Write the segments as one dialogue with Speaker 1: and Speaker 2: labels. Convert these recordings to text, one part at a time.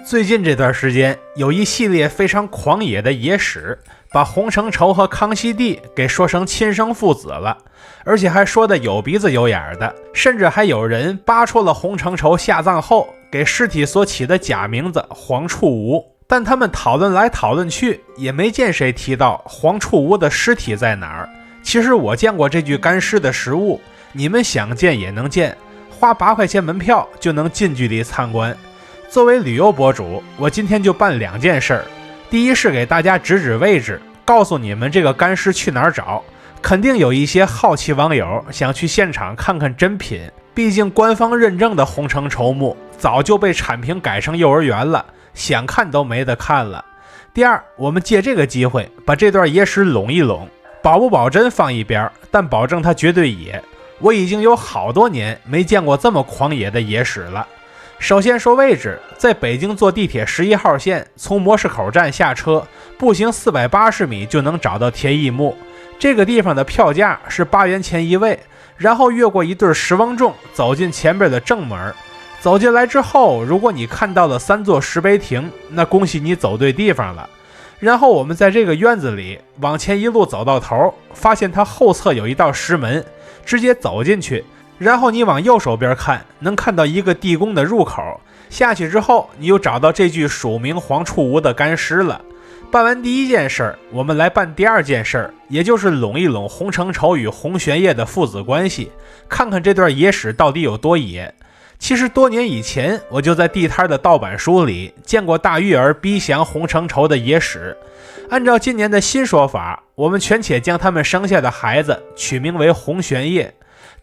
Speaker 1: 最近这段时间，有一系列非常狂野的野史，把洪承畴和康熙帝给说成亲生父子了，而且还说的有鼻子有眼的，甚至还有人扒出了洪承畴下葬后给尸体所起的假名字黄处吴。但他们讨论来讨论去，也没见谁提到黄处吴的尸体在哪儿。其实我见过这具干尸的实物，你们想见也能见，花8块钱门票就能近距离参观。作为旅游博主，我今天就办2件事儿。第一是给大家指指位置，告诉你们这个干尸去哪儿找。肯定有一些好奇网友想去现场看看真品，毕竟官方认证的洪承畴墓早就被铲平改成幼儿园了，想看都没得看了。第二，我们借这个机会把这段野史拢一拢，保不保真放一边，但保证它绝对野。我已经有好多年没见过这么狂野的野史了。首先说位置，在北京坐地铁11号线，从模式口站下车，步行480米就能找到田义墓。这个地方的票价是8元钱一位，然后越过一对石翁钟，走进前边的正门。走进来之后，如果你看到了3座石碑亭，那恭喜你走对地方了。然后我们在这个院子里往前一路走到头，发现它后侧有一道石门，直接走进去。然后你往右手边看，能看到一个地宫的入口，下去之后你就找到这具署名黄处吴的干尸了。办完第一件事儿，我们来办第2件事儿，也就是拢一拢洪承畴与洪玄烨的父子关系，看看这段野史到底有多野。其实多年以前，我就在地摊的盗版书里见过大玉儿逼降洪承畴的野史。按照今年的新说法，我们权且将他们生下的孩子取名为洪玄烨。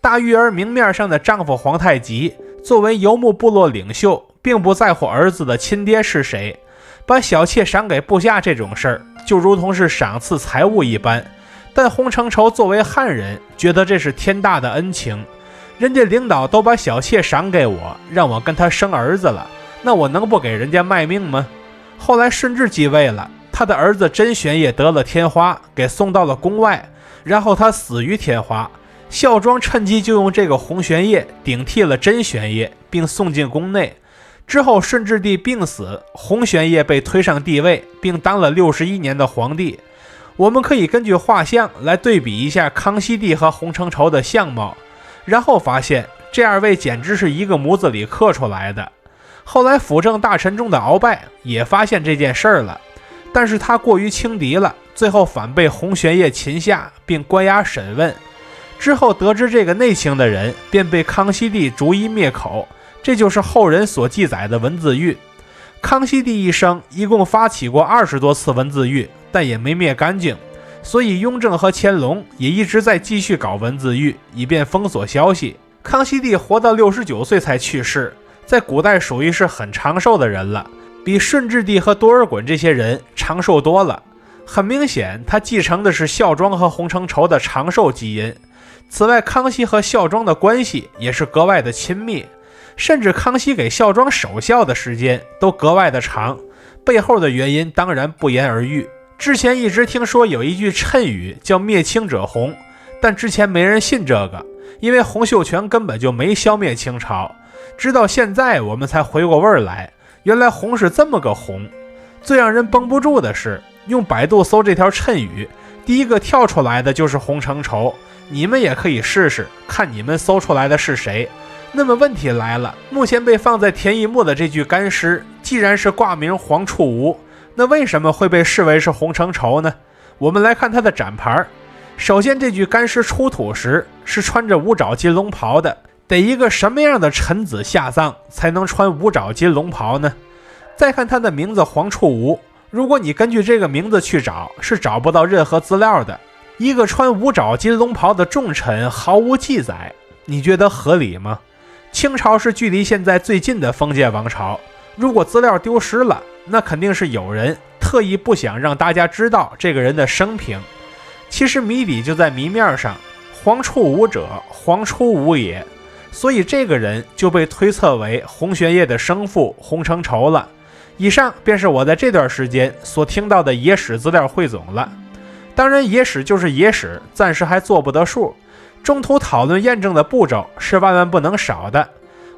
Speaker 1: 大玉儿明面上的丈夫皇太极作为游牧部落领袖，并不在乎儿子的亲爹是谁，把小妾赏给部下这种事儿就如同是赏赐财物一般。但洪承畴作为汉人，觉得这是天大的恩情，人家领导都把小妾赏给我，让我跟他生儿子了，那我能不给人家卖命吗？后来顺治继位了，他的儿子真玄烨得了天花，给送到了宫外，然后他死于天花。孝庄趁机就用这个洪玄烨顶替了真玄烨，并送进宫内。之后顺治帝病死，洪玄烨被推上帝位，并当了61年的皇帝。我们可以根据画像来对比一下康熙帝和洪承畴的相貌，然后发现这2位简直是一个模子里刻出来的。后来辅政大臣中的鳌拜也发现这件事儿了，但是他过于轻敌了，最后反被洪玄烨擒下，并关押审问。之后得知这个内情的人，便被康熙帝逐一灭口，这就是后人所记载的文字狱。康熙帝一生一共发起过20多次文字狱，但也没灭干净，所以雍正和乾隆也一直在继续搞文字狱，以便封锁消息。康熙帝活到69岁才去世，在古代属于是很长寿的人了，比顺治帝和多尔衮这些人长寿多了。很明显，他继承的是孝庄和洪承畴的长寿基因。此外，康熙和孝庄的关系也是格外的亲密，甚至康熙给孝庄守孝的时间都格外的长，背后的原因当然不言而喻。之前一直听说有一句谶语叫灭清者洪，但之前没人信这个，因为洪秀全根本就没消灭清朝。直到现在我们才回过味儿来，原来洪是这么个洪。最让人绷不住的是，用百度搜这条谶语，第一个跳出来的就是洪承畴。你们也可以试试，看你们搜出来的是谁。那么问题来了，目前被放在田义墓的这具干尸，既然是挂名黄处吴，那为什么会被视为是洪承畴呢？我们来看它的展牌。首先，这具干尸出土时是穿着五爪金龙袍的，得一个什么样的臣子下葬才能穿五爪金龙袍呢？再看它的名字黄处吴，如果你根据这个名字去找，是找不到任何资料的。一个穿五爪金龙袍的重臣毫无记载，你觉得合理吗？清朝是距离现在最近的封建王朝，如果资料丢失了，那肯定是有人特意不想让大家知道这个人的生平。其实谜底就在谜面上，黄处吴者，黄出吴也，所以这个人就被推测为洪玄烨的生父洪承畴了。以上便是我在这段时间所听到的野史资料汇总了。当然野史就是野史，暂时还做不得数，中途讨论验证的步骤是万万不能少的。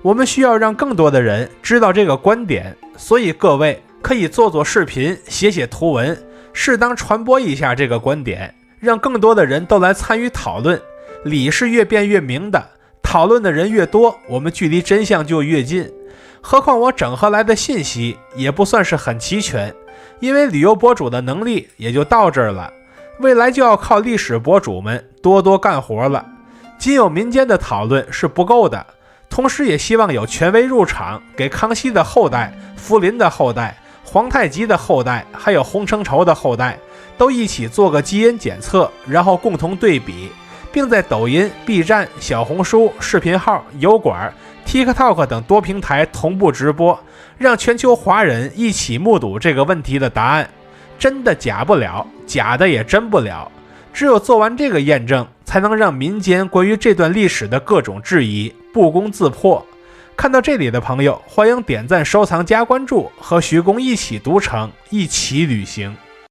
Speaker 1: 我们需要让更多的人知道这个观点，所以各位可以做做视频，写写图文，适当传播一下这个观点，让更多的人都来参与讨论。理是越辩越明的，讨论的人越多，我们距离真相就越近。何况我整合来的信息也不算是很齐全，因为旅游博主的能力也就到这儿了，未来就要靠历史博主们多多干活了。仅有民间的讨论是不够的，同时也希望有权威入场，给康熙的后代、福临的后代、皇太极的后代，还有洪承畴的后代，都一起做个基因检测，然后共同对比，并在抖音、B 站、小红书、视频号、油管、TikTok 等多平台同步直播，让全球华人一起目睹这个问题的答案。真的假不了，假的也真不了，只有做完这个验证，才能让民间关于这段历史的各种质疑不攻自破。看到这里的朋友，欢迎点赞、收藏、加关注，和徐公一起读城，一起旅行。